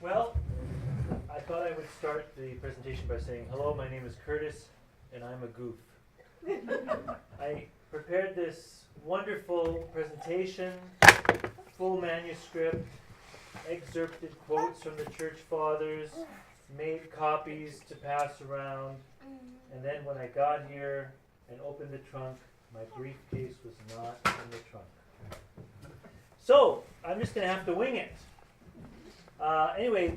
Well, I thought I would start the presentation by saying, hello, my name is Curtis, and I'm a goof. I prepared this wonderful presentation, full manuscript, excerpted quotes from the church fathers, made copies to pass around, and then when I got here and opened the trunk, my briefcase was not in the trunk. So, I'm just going to have to wing it. Anyway,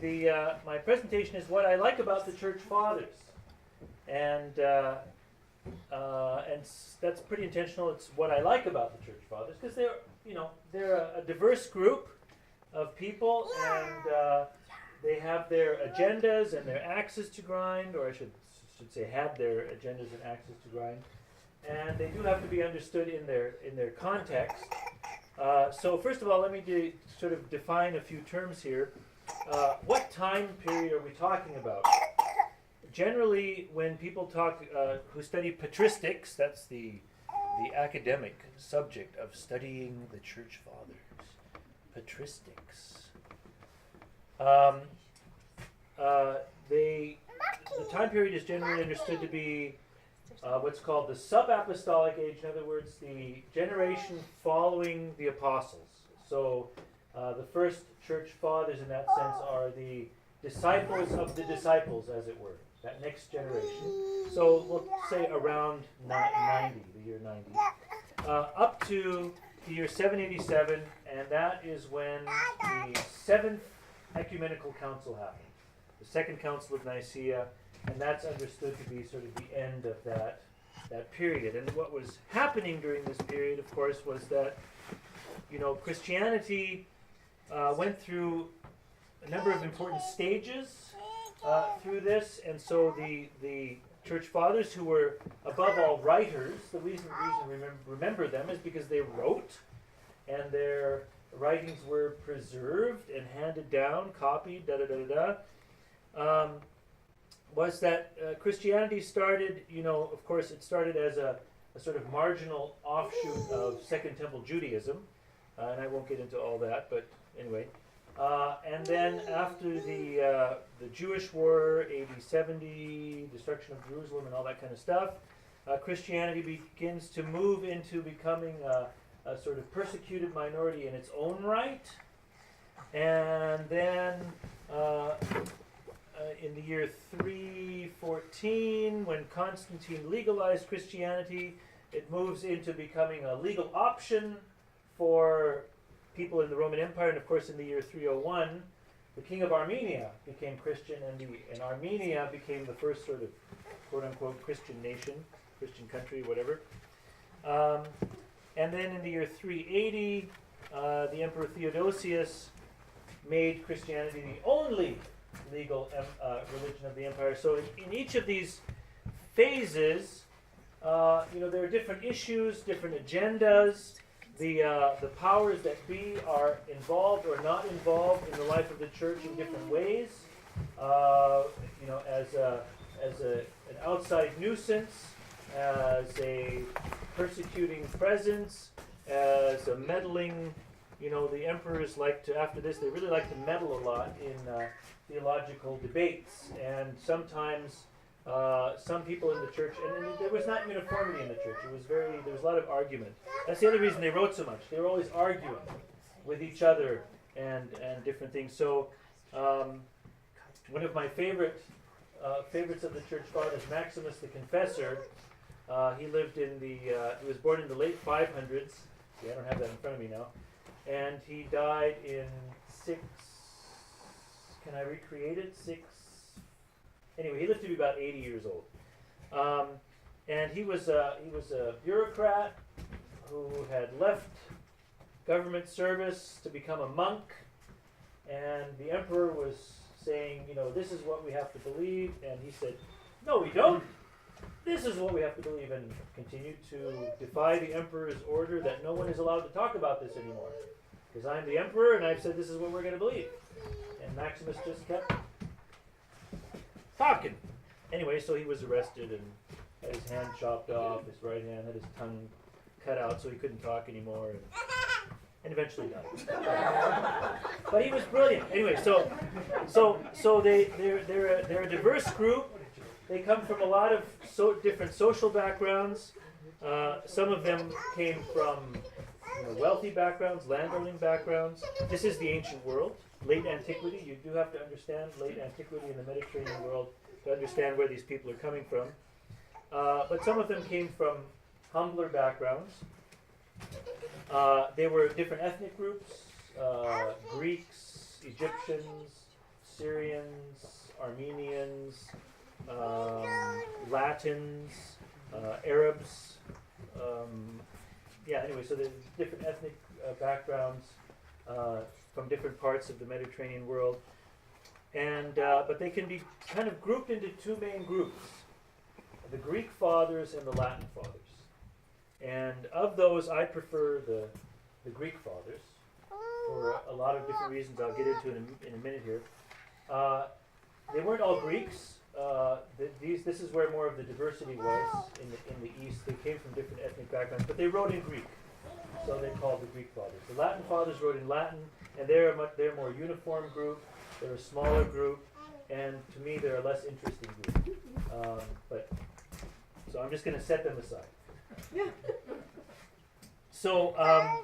my presentation is what I like about the church fathers, and that's pretty intentional. It's what I like about the church fathers because they're a diverse group of people, and they have their agendas and their axes to grind, or I should say, had their agendas and axes to grind, and they do have to be understood in their context. So first of all, let me sort of define a few terms here. What time period are we talking about? Generally, when people talk who study patristics, that's the academic subject of studying the church fathers. Patristics. The time period is generally understood to be what's called the sub-apostolic age. In other words, the generation following the apostles. So the first church fathers in that sense are the disciples of the disciples, as it were, that next generation. So we'll say around 90, the year 90, up to the year 787, and that is when the Seventh Ecumenical Council happened, the Second Council of Nicaea, and that's understood to be sort of the end of that period. And what was happening during this period, of course, was that Christianity went through a number of important stages through this, and so the church fathers, who were above all writers, the reason we remember them is because they wrote, and their writings were preserved and handed down, copied, was that Christianity started, of course, it started as a sort of marginal offshoot of Second Temple Judaism, and I won't get into all that, but anyway. And then after the Jewish War, AD 70, destruction of Jerusalem and all that kind of stuff, Christianity begins to move into becoming a sort of persecuted minority in its own right. And then in the year 314, when Constantine legalized Christianity, it moves into becoming a legal option for people in the Roman Empire. And of course, in the year 301, the king of Armenia became Christian, and Armenia became the first sort of quote-unquote Christian nation, Christian country, whatever. And then in the year 380, the Emperor Theodosius made Christianity the only legal religion of the empire. So in each of these phases, there are different issues, different agendas. The powers that be are involved or not involved in the life of the church in different ways. As an outside nuisance, as a persecuting presence, as a meddling. The emperors like to, after this, they really like to meddle a lot in theological debates, and sometimes some people in the church, and there was not uniformity in the church. There was a lot of argument. That's the other reason they wrote so much. They were always arguing with each other and different things. So one of my favorites of the church fathers, Maximus the Confessor, he lived he was born in the late 500s. See, I don't have that in front of me now. And he died in can I recreate it? Anyway, he lived to be about 80 years old. And he was a bureaucrat who had left government service to become a monk. And the emperor was saying, this is what we have to believe. And he said, no, we don't. This is what we have to believe, and continued to defy the emperor's order that no one is allowed to talk about this anymore. Because I'm the emperor, and I've said this is what we're going to believe. And Maximus just kept talking. Anyway, so he was arrested and had his hand chopped off, his right hand, had his tongue cut out so he couldn't talk anymore. and eventually died. But he was brilliant. Anyway, so they're a diverse group. They come from a lot of different social backgrounds. Some of them came from wealthy backgrounds, landowning backgrounds. This is the ancient world, late antiquity. You do have to understand late antiquity in the Mediterranean world to understand where these people are coming from. But some of them came from humbler backgrounds. They were different ethnic groups, Greeks, Egyptians, Syrians, Armenians, Latins, Arabs. Anyway, so there's different ethnic backgrounds from different parts of the Mediterranean world. And but they can be kind of grouped into two main groups, the Greek fathers and the Latin fathers. And of those, I prefer the Greek fathers for a lot of different reasons I'll get into in a minute here. They weren't all Greeks. This is where more of the diversity was in the East. They came from different ethnic backgrounds, but they wrote in Greek, so they're called the Greek fathers. The Latin fathers wrote in Latin, and they're a more uniform group. They're a smaller group, and to me, they're a less interesting group. So I'm just going to set them aside. So I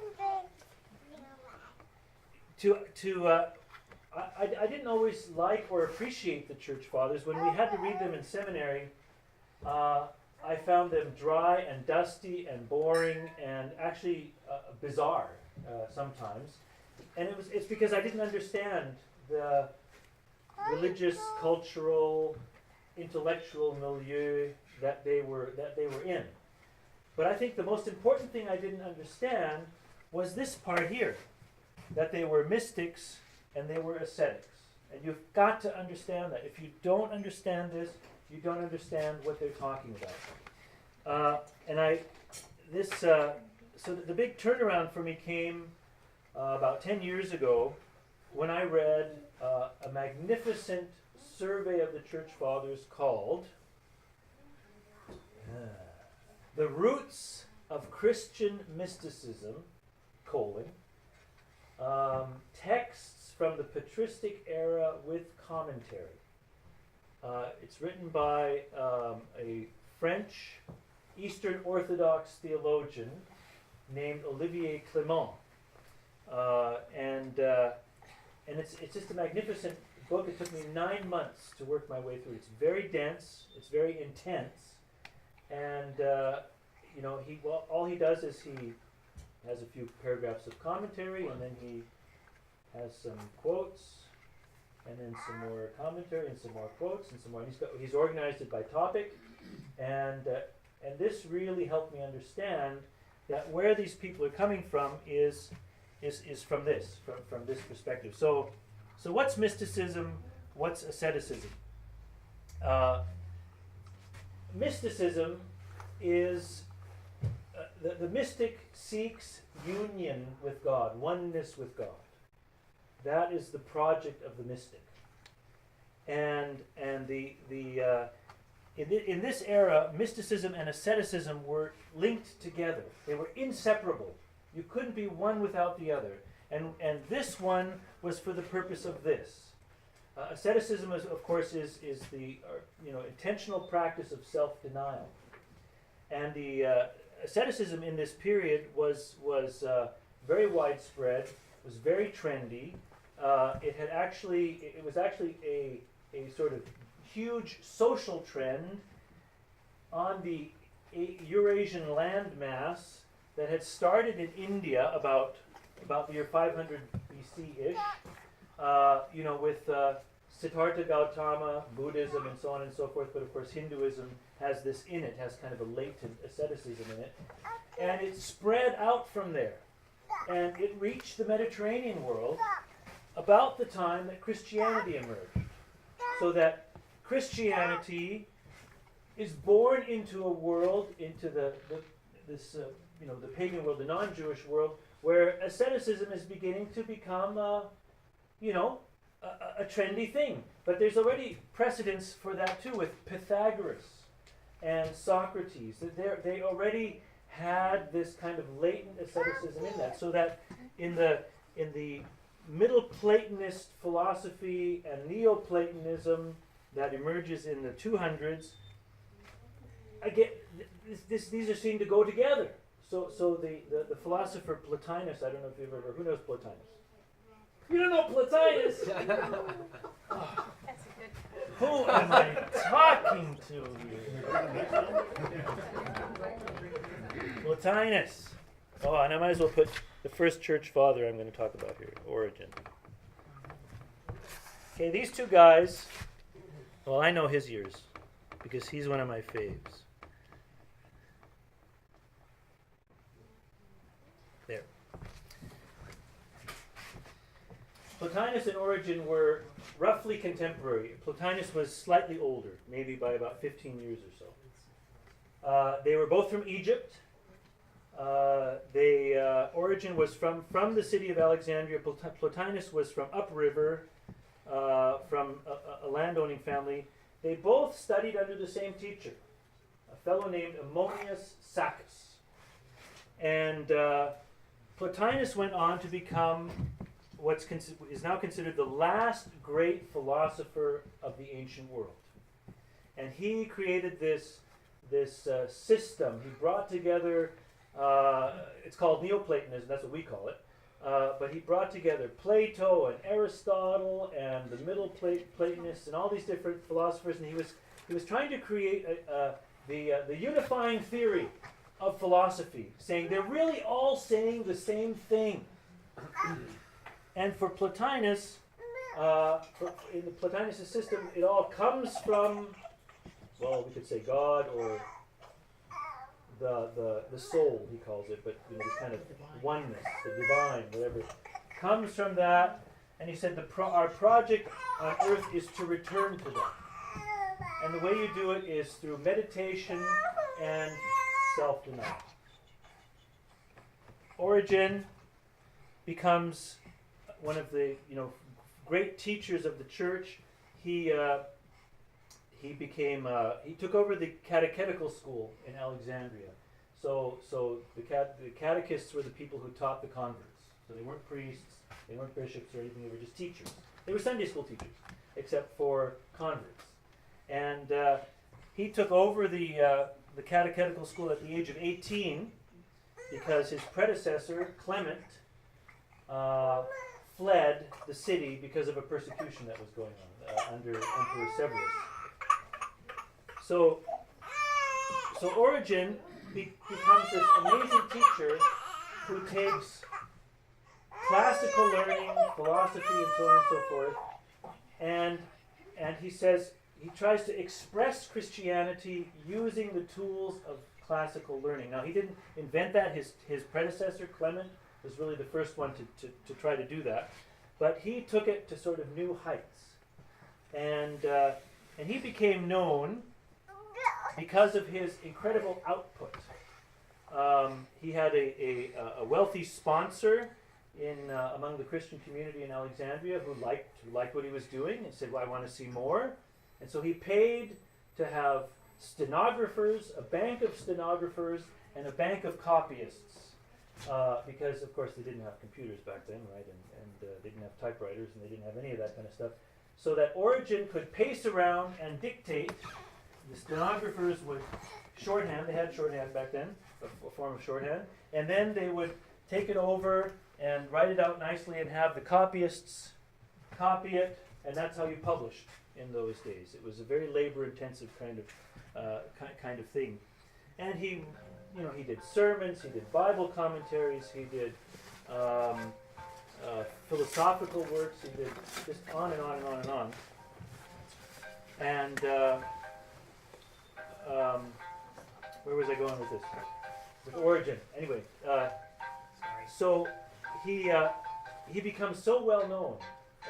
didn't always like or appreciate the church fathers. When we had to read them in seminary, I found them dry and dusty and boring and actually bizarre sometimes. And it's because I didn't understand the religious, cultural, intellectual milieu that they were in. But I think the most important thing I didn't understand was this part here, that they were mystics and they were ascetics. And you've got to understand that. If you don't understand this, you don't understand what they're talking about. So the big turnaround for me came about 10 years ago when I read a magnificent survey of the Church Fathers called The Roots of Christian Mysticism, texts from the patristic era with commentary. It's written by a French Eastern Orthodox theologian named Olivier Clément. And it's just a magnificent book. It took me 9 months to work my way through. It's very dense. It's very intense. And all he does is he has a few paragraphs of commentary, and then he has some quotes, and then some more commentary, and some more quotes, and some more. He's organized it by topic, and this really helped me understand that where these people are coming from is from this perspective. So what's mysticism? What's asceticism? Mysticism is the mystic seeks union with God, oneness with God. That is the project of the mystic. And in this era, mysticism and asceticism were linked together. They were inseparable. You couldn't be one without the other. And this one was for the purpose of this. Asceticism, of course, is the intentional practice of self-denial. And the asceticism in this period was very widespread, was very trendy. It was actually a sort of huge social trend on the Eurasian landmass that had started in India about the year 500 BC-ish, with Siddhartha Gautama, Buddhism, and so on and so forth. But of course, Hinduism has this in it, has kind of a latent asceticism in it. And it spread out from there. And it reached the Mediterranean world about the time that Christianity emerged. So that Christianity is born into a world, into the pagan world, the non-Jewish world, where asceticism is beginning to become, a trendy thing. But there's already precedence for that too with Pythagoras and Socrates. They already had this kind of latent asceticism in that. So that in the Middle Platonist philosophy and Neoplatonism that emerges in the 200s, again, these are seen to go together. So the philosopher Plotinus, I don't know if you've ever, who knows Plotinus? You don't know Plotinus? Oh, That's a good. who am I talking to here? Plotinus. Oh, and I might as well put the first church father I'm going to talk about here, Origen. Okay, these two guys, well, I know his years because he's one of my faves. There. Plotinus and Origen were roughly contemporary. Plotinus was slightly older, maybe by about 15 years or so. They were both from Egypt. Origen was from the city of Alexandria. Plotinus was from upriver, from a landowning family. They both studied under the same teacher, a fellow named Ammonius Saccas. And Plotinus went on to become what is now considered the last great philosopher of the ancient world. And he created this system. He brought together, it's called Neoplatonism, that's what we call it, but he brought together Plato and Aristotle and the Middle Platonists and all these different philosophers, and he was trying to create the unifying theory of philosophy, saying they're really all saying the same thing. And for Plotinus, in the Plotinus system, it all comes from, well, we could say God or the soul, he calls it, but this kind of oneness, the divine, whatever, comes from that. And he said our project on earth is to return to that. And the way you do it is through meditation and self-denial. Origen becomes one of the great teachers of the church. He took over the catechetical school in Alexandria. So the catechists were the people who taught the converts. So they weren't priests, they weren't bishops or anything. They were just teachers. They were Sunday school teachers, except for converts. And he took over the catechetical school at the age of 18 because his predecessor Clement fled the city because of a persecution that was going on under Emperor Severus. So Origen becomes this amazing teacher who takes classical learning, philosophy, and so on and so forth, and he says he tries to express Christianity using the tools of classical learning. Now, he didn't invent that. His predecessor, Clement, was really the first one to try to do that. But he took it to sort of new heights. And he became known because of his incredible output. He had a wealthy sponsor among the Christian community in Alexandria who liked what he was doing and said, well, I want to see more. And so he paid to have stenographers, a bank of stenographers, and a bank of copyists. Because, of course, they didn't have computers back then, right? And they didn't have typewriters, and they didn't have any of that kind of stuff. So that Origen could pace around and dictate. The stenographers would shorthand. They had shorthand back then, a form of shorthand. And then they would take it over and write it out nicely and have the copyists copy it. And that's how you published in those days. It was a very labor-intensive kind of thing. And he did sermons, he did Bible commentaries, he did philosophical works, he did just on and on and on and on. And where was I going with this? With Origen. Anyway, so he becomes so well known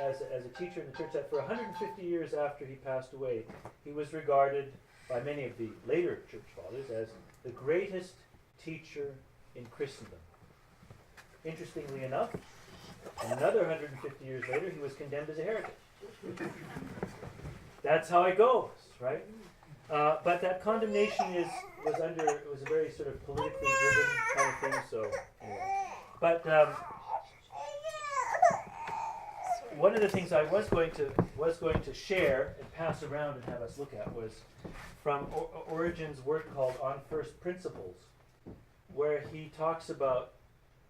as a teacher in the church that for 150 years after he passed away, he was regarded by many of the later church fathers as the greatest teacher in Christendom. Interestingly enough, another 150 years later, he was condemned as a heretic. That's how it goes, right? But that condemnation was a very sort of politically driven kind of thing. So, anyway. But one of the things I was going to share and pass around and have us look at was from Origen's work called On First Principles, where he talks about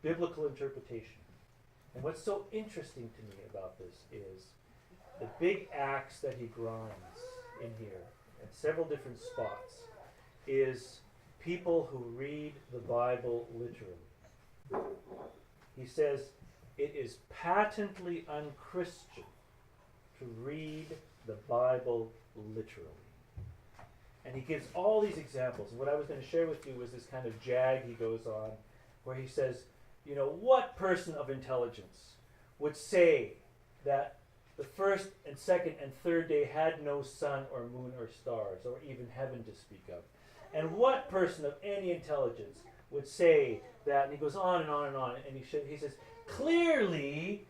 biblical interpretation. And what's so interesting to me about this is the big axe that he grinds in here at several different spots is people who read the Bible literally. He says it is patently unchristian to read the Bible literally. And he gives all these examples. And what I was going to share with you was this kind of jag he goes on, where he says, you know, what person of intelligence would say that the first and second and third day had no sun or moon or stars or even heaven to speak of? And what person of any intelligence would say that? And he goes on and on and on. And he says, clearly,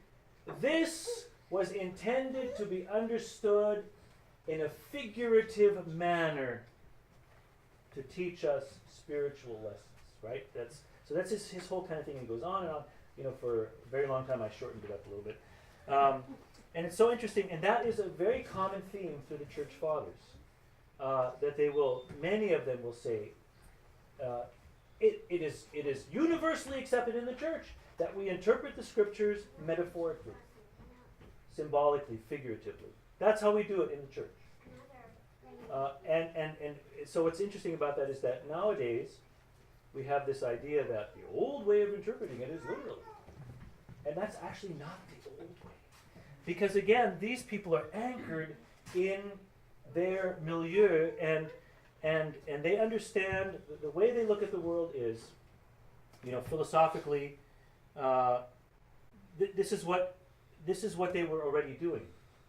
this was intended to be understood in a figurative manner to teach us spiritual lessons, right? That's his whole kind of thing. He goes on and on. You know, for a very long time, I shortened it up a little bit. And it's so interesting, and that is a very common theme through the church fathers, that they will, many of them will say, it is universally accepted in the church that we interpret the scriptures metaphorically, symbolically, figuratively. That's how we do it in the church. And so what's interesting about that is that nowadays we have this idea that the old way of interpreting it is literally. And that's actually not the old way. Because again, these people are anchored in their milieu and they understand the way they look at the world is, you know, philosophically, this is what they were already doing.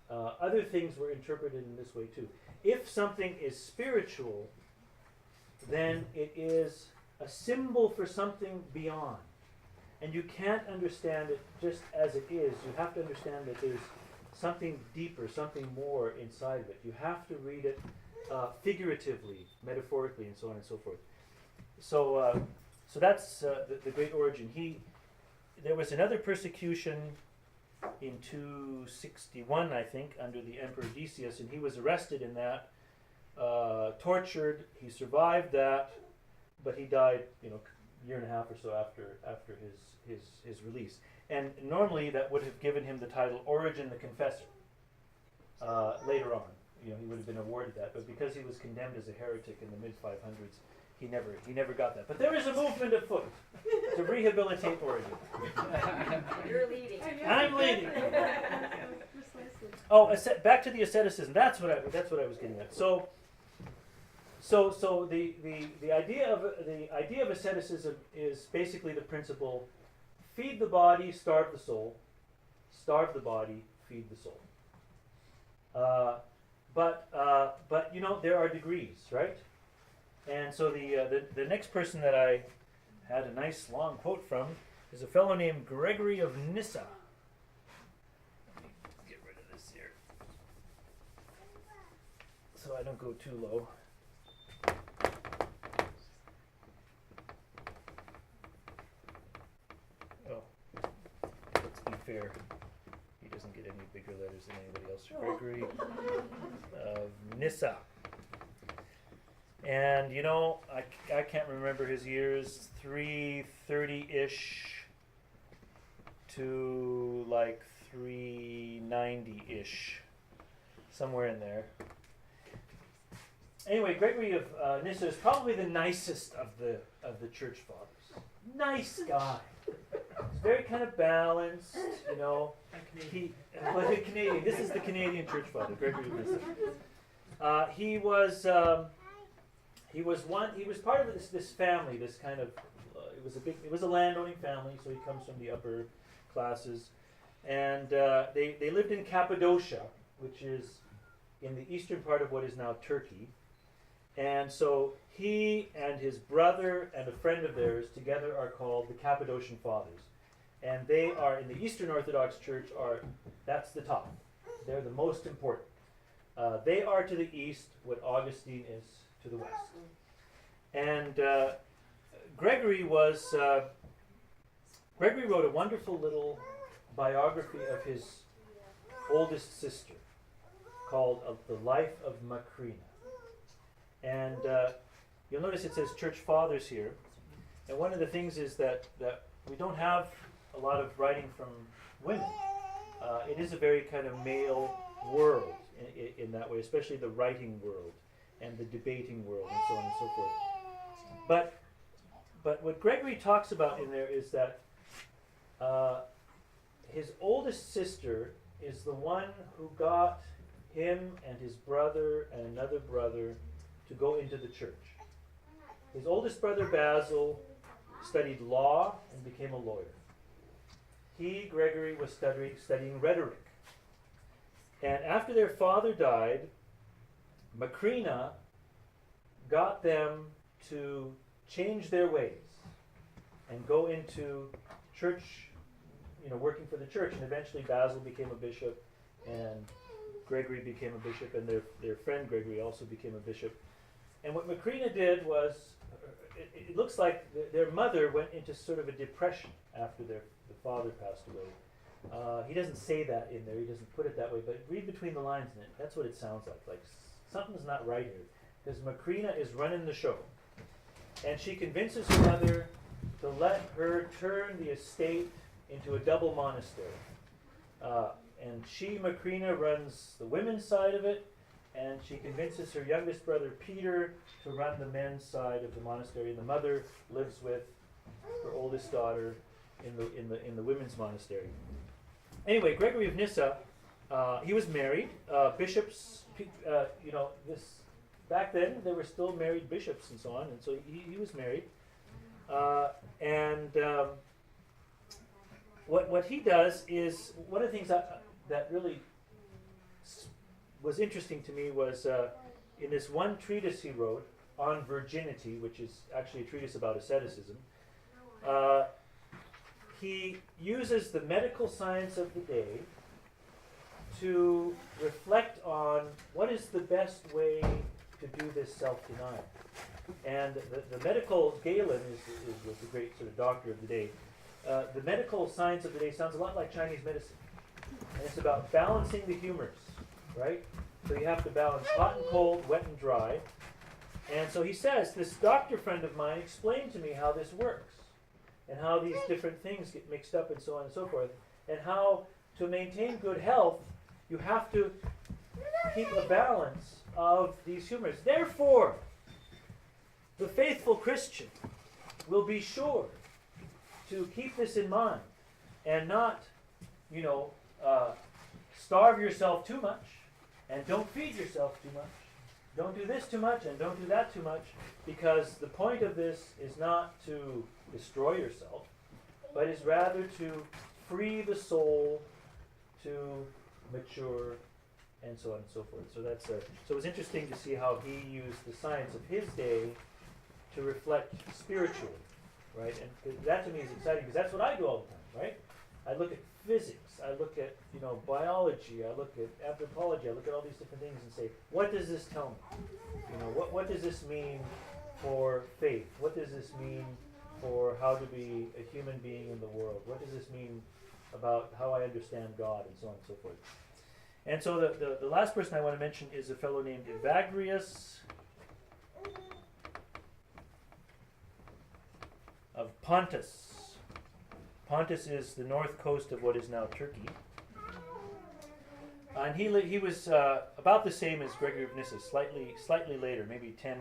Other things were interpreted in this way too. If something is spiritual, then it is a symbol for something beyond. And you can't understand it just as it is. You have to understand that there's something deeper, something more inside of it. You have to read it figuratively, metaphorically, and so on and so forth. So that's the great Origen. There was another persecution in 261, I think, under the Emperor Decius, and he was arrested in that, tortured. He survived that, but he died, you know, a year and a half or so after his release. And normally that would have given him the title Origen the Confessor. Later on, you know, he would have been awarded that, but because he was condemned as a heretic in the mid-500s, he never got that. But there is a movement afoot to rehabilitate Origen. You're leading. I'm leading. Oh, back to the asceticism. That's what I was getting at. So the idea of asceticism is basically the principle: feed the body, starve the soul; starve the body, feed the soul. But you know, there are degrees, right? And so the next person that I had a nice long quote from is a fellow named Gregory of Nyssa. Let me get rid of this here so I don't go too low. Oh, let's be fair. He doesn't get any bigger letters than anybody else. Gregory of Nyssa. And, you know, I can't remember his years, 330-ish to like 390-ish, somewhere in there. Anyway, Gregory of Nyssa is probably the nicest of the church fathers. Nice guy. He's very kind of balanced, you know. Canadian. This is the Canadian church father, Gregory of Nyssa. He was part of this family, this kind of, it was a landowning family, so he comes from the upper classes. And they lived in Cappadocia, which is in the eastern part of what is now Turkey. And so he and his brother and a friend of theirs together are called the Cappadocian Fathers. And they are, in the Eastern Orthodox Church, that's the top. They're the most important. They are to the east what Augustine is to the west. And Gregory wrote a wonderful little biography oldest sister called The Life of Macrina. And you'll notice it says church fathers here. And one of the things is that we don't have a lot of writing from women. It is a very kind of male world in that way, especially the writing world and the debating world and so on and so forth. But what Gregory talks about in there is that his oldest sister is the one who got him and his brother and another brother to go into the church. His oldest brother Basil studied law and became a lawyer. He, Gregory, was studying rhetoric. And after their father died, Macrina got them to change their ways and go into church, working for the church. And eventually Basil became a bishop, and Gregory became a bishop, and their friend Gregory also became a bishop. And what Macrina did was, it looks like their mother went into sort of a depression after the father passed away. He doesn't say that in there, he doesn't put it that way, but read between the lines in it. That's what it sounds like something's not right here. Because Macrina is running the show. And she convinces her mother to let her turn the estate into a double monastery. And she, Macrina, runs the women's side of it, and she convinces her youngest brother Peter to run the men's side of the monastery. And the mother lives with her oldest daughter in the women's monastery. Anyway, Gregory of Nyssa, he was married. Bishops, back then there were still married bishops and so on, and so he was married. What he does is, one of the things that really was interesting to me was in this one treatise he wrote on virginity, which is actually a treatise about asceticism. He uses the medical science of the day to reflect on what is the best way to do this self-denial. And the medical, Galen was the great sort of doctor of the day. The medical science of the day sounds a lot like Chinese medicine. And it's about balancing the humors, right? So you have to balance hot and cold, wet and dry. And so he says, this doctor friend of mine explained to me how this works, and how these different things get mixed up and so on and so forth, and how to maintain good health, you have to keep a balance of these humors. Therefore, the faithful Christian will be sure to keep this in mind and not, starve yourself too much, and don't feed yourself too much. Don't do this too much and don't do that too much, because the point of this is not to destroy yourself, but is rather to free the soul to mature, and so on and so forth. So so it was interesting to see how he used the science of his day to reflect spiritually, right? And that to me is exciting, because that's what I do all the time, right? I look at physics, I look at biology, I look at anthropology, I look at all these different things and say, what does this tell me? What does this mean for faith? What does this mean for how to be a human being in the world? What does this mean about how I understand God, and so on and so forth? And so the last person I want to mention is a fellow named Evagrius of Pontus. Pontus is the north coast of what is now Turkey. And he was about the same as Gregory of Nyssa, slightly later, maybe 10,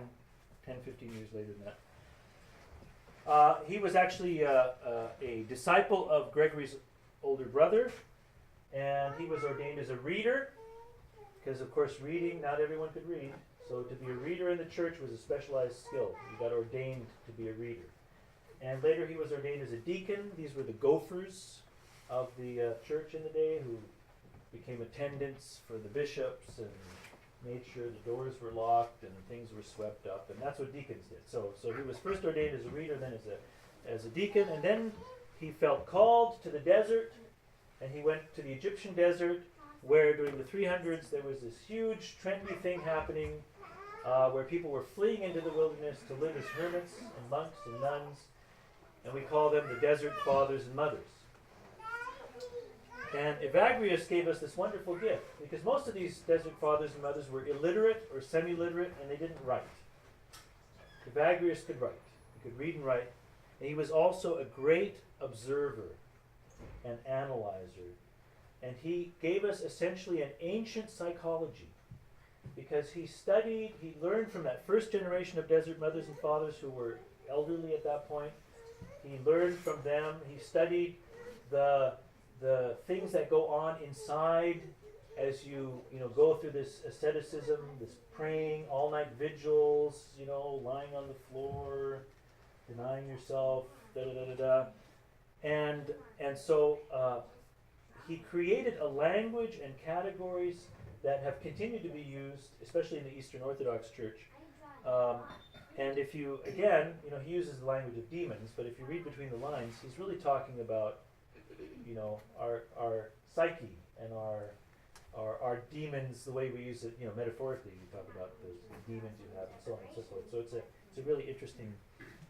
15 years later than that. He was actually a disciple of Gregory's older brother, and he was ordained as a reader, because of course not everyone could read. So to be a reader in the church was a specialized skill. You got ordained to be a reader. And later he was ordained as a deacon. These were the gophers of the church in the day, who became attendants for the bishops and made sure the doors were locked and things were swept up. And that's what deacons did. So he was first ordained as a reader, then as a deacon, and then he felt called to the desert, and he went to the Egyptian desert, where during the 300s there was this huge trendy thing happening, where people were fleeing into the wilderness to live as hermits and monks and nuns, and we call them the desert fathers and mothers. And Evagrius gave us this wonderful gift, because most of these desert fathers and mothers were illiterate or semi-literate, and they didn't write. Evagrius could write. He could read and write. And he was also a great observer and analyzer. And he gave us essentially an ancient psychology, because he learned from that first generation of desert mothers and fathers who were elderly at that point. He learned from them. He studied the things that go on inside as you go through this asceticism, this praying, all-night vigils, lying on the floor, denying yourself, da-da-da-da-da. And so he created a language and categories that have continued to be used, especially in the Eastern Orthodox Church. And if you, again, he uses the language of demons, but if you read between the lines, he's really talking about, our psyche and our demons, the way we use it, metaphorically. We talk about the demons you have and so on and so forth. So it's a really interesting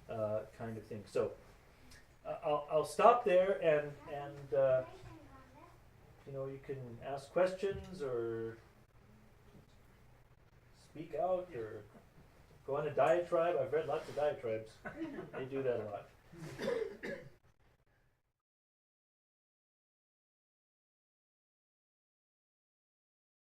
kind of thing. So I'll stop there and you can ask questions or speak out or go on a diatribe. I've read lots of diatribes. They do that a lot.